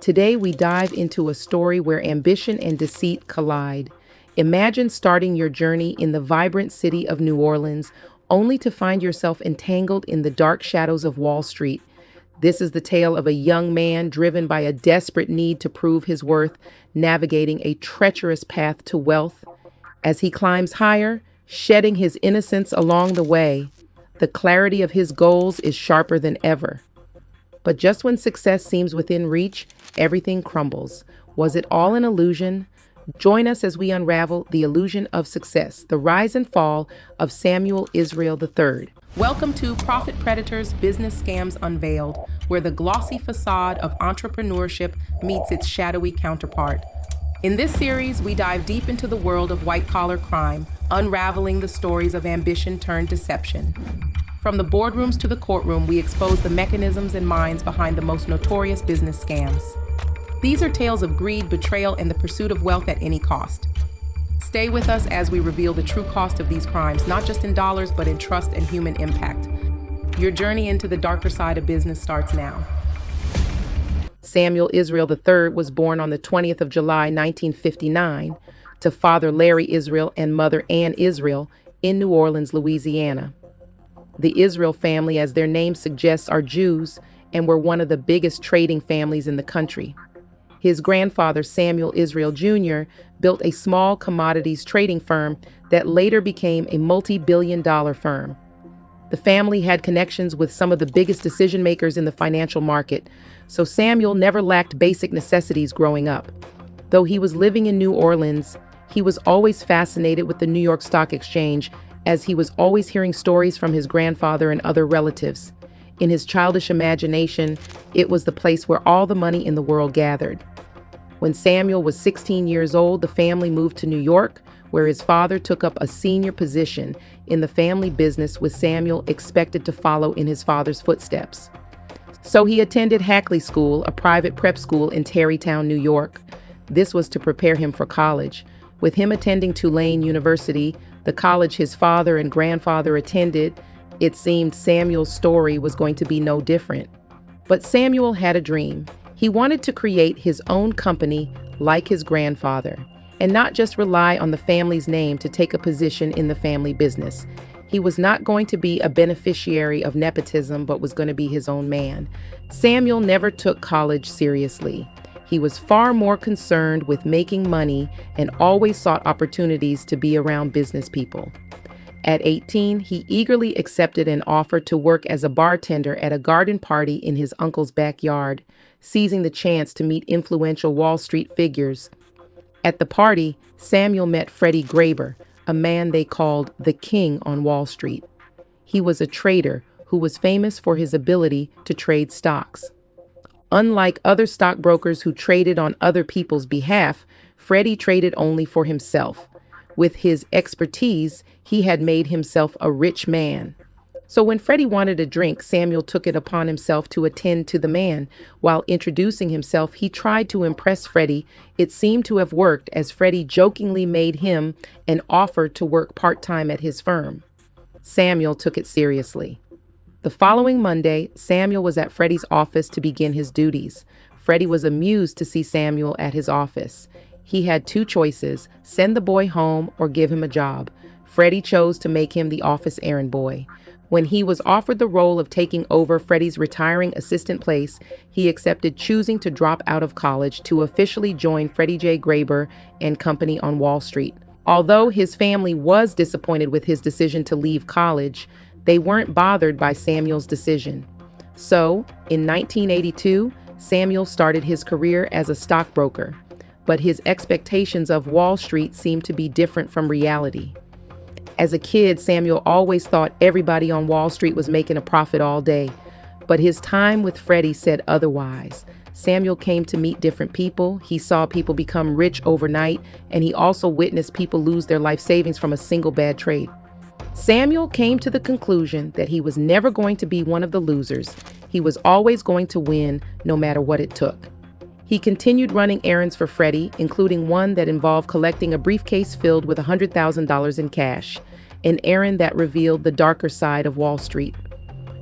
Today, we dive into a story where ambition and deceit collide. Imagine starting your journey in the vibrant city of New Orleans, only to find yourself entangled in the dark shadows of Wall Street. This is the tale of a young man driven by a desperate need to prove his worth, navigating a treacherous path to wealth. As he climbs higher, shedding his innocence along the way, the clarity of his goals is sharper than ever. But just when success seems within reach, everything crumbles. Was it all an illusion? Join us as we unravel the illusion of success, the rise and fall of Samuel Israel III. Welcome to Profit Predators Business Scams Unveiled, where the glossy facade of entrepreneurship meets its shadowy counterpart. In this series, we dive deep into the world of white-collar crime, unraveling the stories of ambition turned deception. From the boardrooms to the courtroom, we expose the mechanisms and minds behind the most notorious business scams. These are tales of greed, betrayal, and the pursuit of wealth at any cost. Stay with us as we reveal the true cost of these crimes, not just in dollars, but in trust and human impact. Your journey into the darker side of business starts now. Samuel Israel III was born on the 20th of July, 1959, to father Larry Israel and mother Ann Israel in New Orleans, Louisiana. The Israel family, as their name suggests, are Jews and were one of the biggest trading families in the country. His grandfather, Samuel Israel Jr., built a small commodities trading firm that later became a multi-billion-dollar firm. The family had connections with some of the biggest decision-makers in the financial market, so Samuel never lacked basic necessities growing up. Though he was living in New Orleans, he was always fascinated with the New York Stock Exchange, as he was always hearing stories from his grandfather and other relatives. In his childish imagination, it was the place where all the money in the world gathered. When Samuel was 16 years old, the family moved to New York, where his father took up a senior position in the family business, with Samuel expected to follow in his father's footsteps. So he attended Hackley School, a private prep school in Tarrytown, New York. This was to prepare him for college. With him attending Tulane University, the college his father and grandfather attended, it seemed Samuel's story was going to be no different. But Samuel had a dream. He wanted to create his own company like his grandfather, and not just rely on the family's name to take a position in the family business. He was not going to be a beneficiary of nepotism, but was going to be his own man. Samuel never took college seriously. He was far more concerned with making money and always sought opportunities to be around business people. At 18, he eagerly accepted an offer to work as a bartender at a garden party in his uncle's backyard, seizing the chance to meet influential Wall Street figures. At the party, Samuel met Freddie Graeber, a man they called the King on Wall Street. He was a trader who was famous for his ability to trade stocks. Unlike other stockbrokers who traded on other people's behalf, Freddie traded only for himself. With his expertise, he had made himself a rich man. So when Freddie wanted a drink, Samuel took it upon himself to attend to the man. While introducing himself, he tried to impress Freddie. It seemed to have worked, as Freddie jokingly made him an offer to work part-time at his firm. Samuel took it seriously. The following Monday, Samuel was at Freddie's office to begin his duties. Freddie was amused to see Samuel at his office. He had two choices: send the boy home or give him a job. Freddie chose to make him the office errand boy. When he was offered the role of taking over Freddie's retiring assistant place, he accepted, choosing to drop out of college to officially join Freddie J. Graeber and Company on Wall Street. Although his family was disappointed with his decision to leave college, they weren't bothered by Samuel's decision. So, in 1982, Samuel started his career as a stockbroker, but his expectations of Wall Street seemed to be different from reality. As a kid, Samuel always thought everybody on Wall Street was making a profit all day, but his time with Freddie said otherwise. Samuel came to meet different people. He saw people become rich overnight, and he also witnessed people lose their life savings from a single bad trade. Samuel came to the conclusion that he was never going to be one of the losers. He was always going to win, no matter what it took. He continued running errands for Freddie, including one that involved collecting a briefcase filled with $100,000 in cash, an errand that revealed the darker side of Wall Street.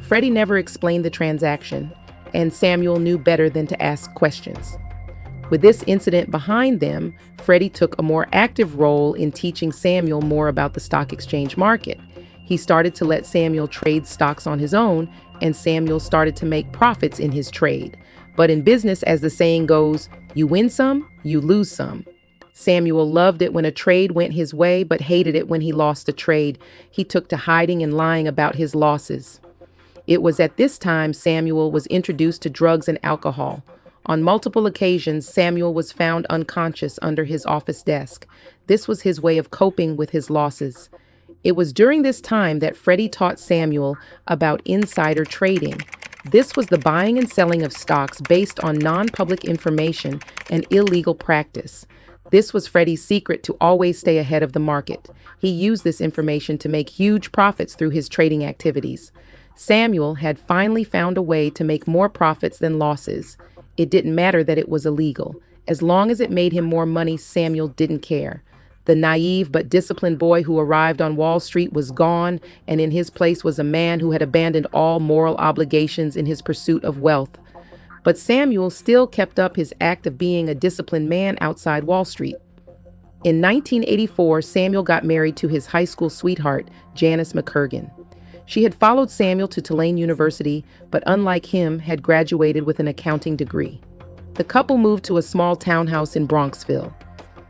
Freddie never explained the transaction. and Samuel knew better than to ask questions. With this incident behind them, Freddie took a more active role in teaching Samuel more about the stock exchange market. He started to let Samuel trade stocks on his own, and Samuel started to make profits in his trade. But in business, as the saying goes, you win some, you lose some. Samuel loved it when a trade went his way, but hated it when he lost a trade. He took to hiding and lying about his losses. It was at this time Samuel was introduced to drugs and alcohol. On multiple occasions, Samuel was found unconscious under his office desk. This was his way of coping with his losses. It was during this time that Freddie taught Samuel about insider trading. This was the buying and selling of stocks based on non-public information and illegal practice. This was Freddie's secret to always stay ahead of the market. He used this information to make huge profits through his trading activities. Samuel had finally found a way to make more profits than losses. It didn't matter that it was illegal. As long as it made him more money, Samuel didn't care. The naive but disciplined boy who arrived on Wall Street was gone, and in his place was a man who had abandoned all moral obligations in his pursuit of wealth. But Samuel still kept up his act of being a disciplined man outside Wall Street. In 1984, Samuel got married to his high school sweetheart, Janice McCurgan. She had followed Samuel to Tulane University, but unlike him, had graduated with an accounting degree. The couple moved to a small townhouse in Bronxville.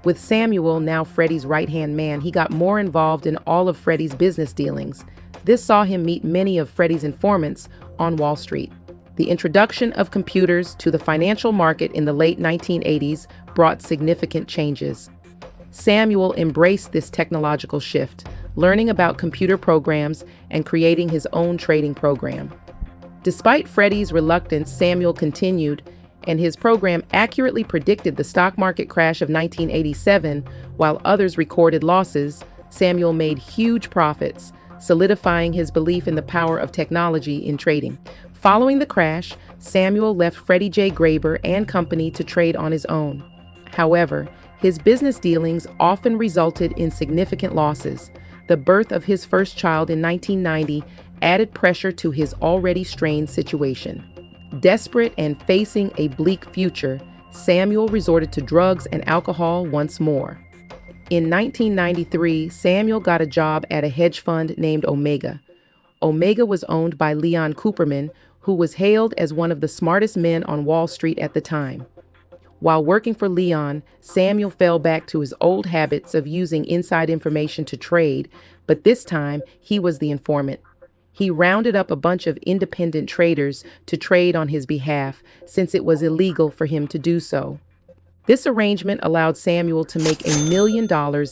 With Samuel, now Freddie's right-hand man, he got more involved in all of Freddie's business dealings. This saw him meet many of Freddie's informants on Wall Street. The introduction of computers to the financial market in the late 1980s brought significant changes. Samuel embraced this technological shift, learning about computer programs and creating his own trading program. Despite Freddie's reluctance, Samuel continued, and his program accurately predicted the stock market crash of 1987. While others recorded losses, Samuel made huge profits, solidifying his belief in the power of technology in trading. Following the crash, Samuel left Freddie J. Graeber and Company to trade on his own. However, his business dealings often resulted in significant losses. The birth of his first child in 1990 added pressure to his already strained situation. Desperate and facing a bleak future, Samuel resorted to drugs and alcohol once more. In 1993, Samuel got a job at a hedge fund named Omega. Omega was owned by Leon Cooperman, who was hailed as one of the smartest men on Wall Street at the time. While working for Leon, Samuel fell back to his old habits of using inside information to trade, but this time he was the informant. He rounded up a bunch of independent traders to trade on his behalf, since it was illegal for him to do so. This arrangement allowed Samuel to make $1 million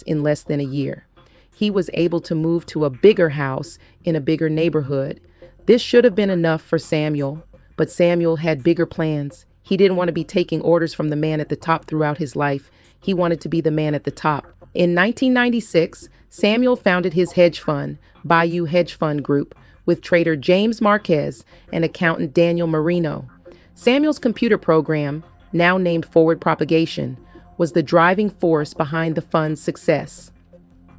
in less than a year. He was able to move to a bigger house in a bigger neighborhood. This should have been enough for Samuel, but Samuel had bigger plans. He didn't want to be taking orders from the man at the top throughout his life. He wanted to be the man at the top. In 1996, Samuel founded his hedge fund, BAYOU Hedge Fund Group, with trader James Marquez and accountant Daniel Marino. Samuel's computer program, now named Forward Propagation, was the driving force behind the fund's success.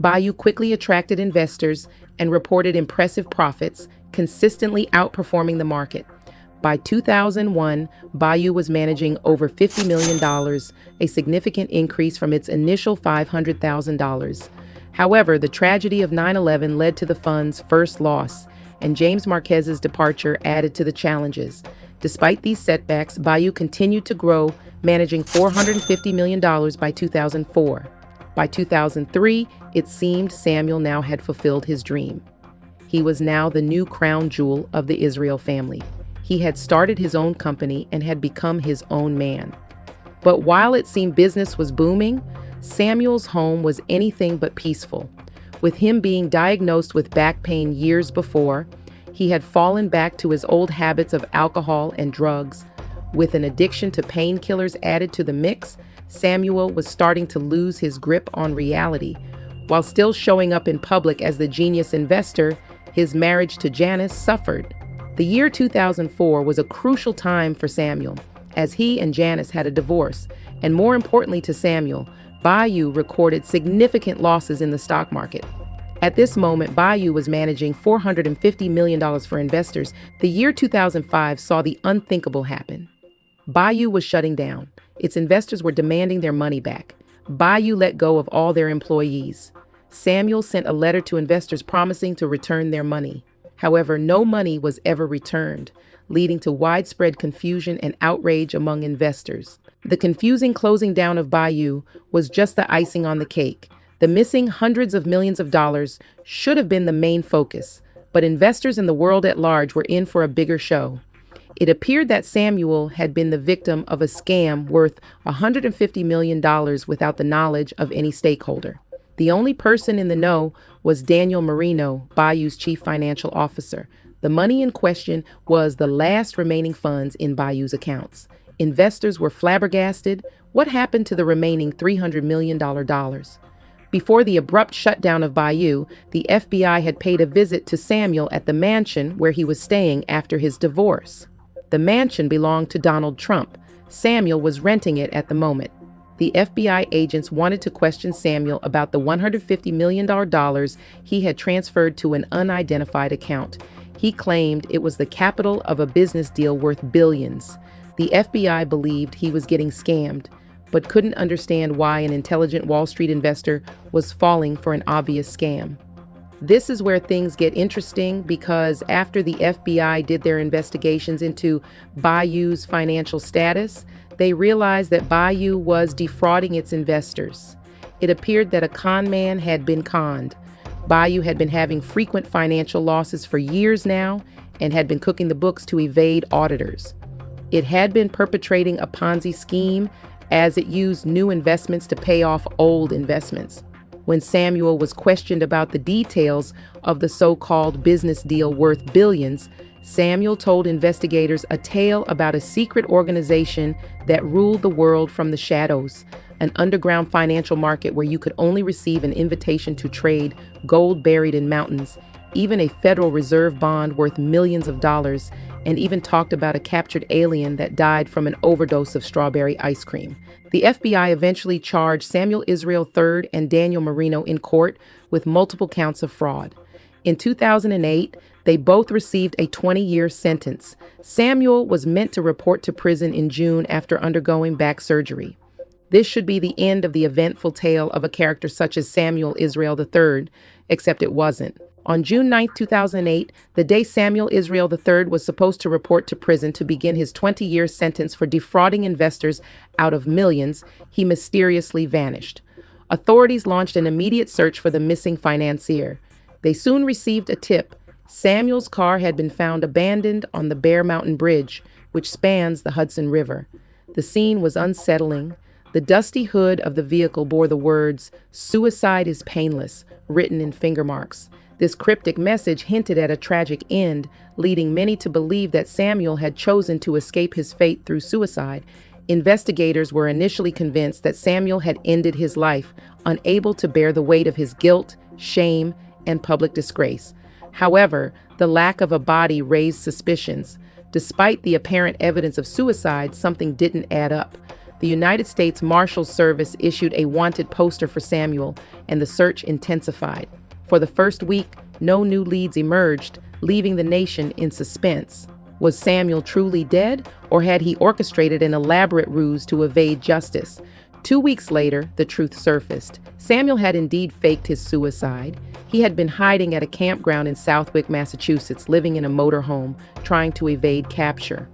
BAYOU quickly attracted investors and reported impressive profits, consistently outperforming the market. By 2001, BAYOU was managing over $50 million, a significant increase from its initial $500,000. However, the tragedy of 9/11 led to the fund's first loss, and James Marquez's departure added to the challenges. Despite these setbacks, BAYOU continued to grow, managing $450 million by 2004. By 2003, it seemed Samuel now had fulfilled his dream. He was now the new crown jewel of the Israel family. He had started his own company and had become his own man. But while it seemed business was booming, Samuel's home was anything but peaceful. With him being diagnosed with back pain years before, he had fallen back to his old habits of alcohol and drugs. With an addiction to painkillers added to the mix, Samuel was starting to lose his grip on reality. While still showing up in public as the genius investor, his marriage to Janice suffered. The year 2004 was a crucial time for Samuel, as he and Janice had a divorce, and more importantly to Samuel, BAYOU recorded significant losses in the stock market. At this moment, BAYOU was managing $450 million for investors. The year 2005 saw the unthinkable happen. BAYOU was shutting down. Its investors were demanding their money back. BAYOU let go of all their employees. Samuel sent a letter to investors promising to return their money. However, no money was ever returned, leading to widespread confusion and outrage among investors. The confusing closing down of BAYOU was just the icing on the cake. The missing hundreds of millions of dollars should have been the main focus, but investors in the world at large were in for a bigger show. It appeared that Samuel had been the victim of a scam worth $150 million without the knowledge of any stakeholder. The only person in the know was Daniel Marino, BAYOU's chief financial officer. The money in question was the last remaining funds in BAYOU's accounts. Investors were flabbergasted. What happened to the remaining $300 million? Before the abrupt shutdown of BAYOU, the FBI had paid a visit to Samuel at the mansion where he was staying after his divorce. The mansion belonged to Donald Trump. Samuel was renting it at the moment. The FBI agents wanted to question Samuel about the $150 million he had transferred to an unidentified account. He claimed it was the capital of a business deal worth billions. The FBI believed he was getting scammed, but couldn't understand why an intelligent Wall Street investor was falling for an obvious scam. This is where things get interesting because after the FBI did their investigations into BAYOU's financial status, they realized that BAYOU was defrauding its investors. It appeared that a con man had been conned. BAYOU had been having frequent financial losses for years now and had been cooking the books to evade auditors. It had been perpetrating a Ponzi scheme as it used new investments to pay off old investments. When Samuel was questioned about the details of the so-called business deal worth billions, Samuel told investigators a tale about a secret organization that ruled the world from the shadows, an underground financial market where you could only receive an invitation to trade gold buried in mountains, even a Federal Reserve bond worth millions of dollars, and even talked about a captured alien that died from an overdose of strawberry ice cream. The FBI eventually charged Samuel Israel III and Daniel Marino in court with multiple counts of fraud. In 2008, they both received a 20-year sentence. Samuel was meant to report to prison in June after undergoing back surgery. This should be the end of the eventful tale of a character such as Samuel Israel III, except it wasn't. On June 9, 2008, the day Samuel Israel III was supposed to report to prison to begin his 20-year sentence for defrauding investors out of millions, he mysteriously vanished. Authorities launched an immediate search for the missing financier. They soon received a tip. Samuel's car had been found abandoned on the Bear Mountain Bridge, which spans the Hudson River. The scene was unsettling. The dusty hood of the vehicle bore the words, "Suicide is painless," written in finger marks. This cryptic message hinted at a tragic end, leading many to believe that Samuel had chosen to escape his fate through suicide. Investigators were initially convinced that Samuel had ended his life, unable to bear the weight of his guilt, shame, and public disgrace. However, the lack of a body raised suspicions. Despite the apparent evidence of suicide, something didn't add up. The United States Marshals Service issued a wanted poster for Samuel, and the search intensified. For the first week, no new leads emerged, leaving the nation in suspense. Was Samuel truly dead, or had he orchestrated an elaborate ruse to evade justice? 2 weeks later, the truth surfaced. Samuel had indeed faked his suicide. He had been hiding at a campground in Southwick, Massachusetts, living in a motorhome, trying to evade capture.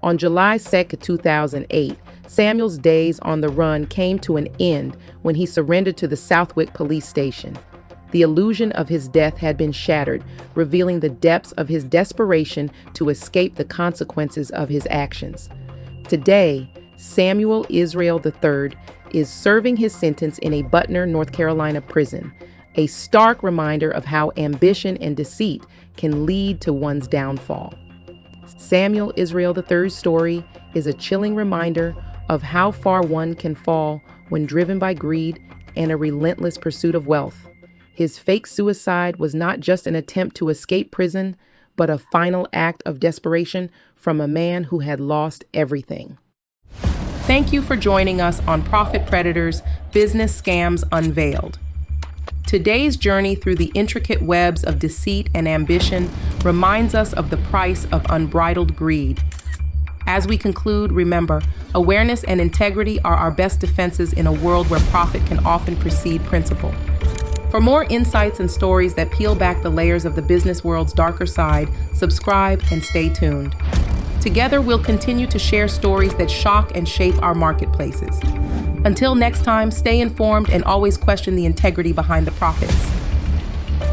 On July 2, 2008, Samuel's days on the run came to an end when he surrendered to the Southwick police station. The illusion of his death had been shattered, revealing the depths of his desperation to escape the consequences of his actions. Today, Samuel Israel III is serving his sentence in a Butner, North Carolina prison, a stark reminder of how ambition and deceit can lead to one's downfall. Samuel Israel III's story is a chilling reminder of how far one can fall when driven by greed and a relentless pursuit of wealth. His fake suicide was not just an attempt to escape prison, but a final act of desperation from a man who had lost everything. Thank you for joining us on Profit Predators Business Scams Unveiled. Today's journey through the intricate webs of deceit and ambition reminds us of the price of unbridled greed. As we conclude, remember, awareness and integrity are our best defenses in a world where profit can often precede principle. For more insights and stories that peel back the layers of the business world's darker side, subscribe and stay tuned. Together, we'll continue to share stories that shock and shape our marketplaces. Until next time, stay informed and always question the integrity behind the profits.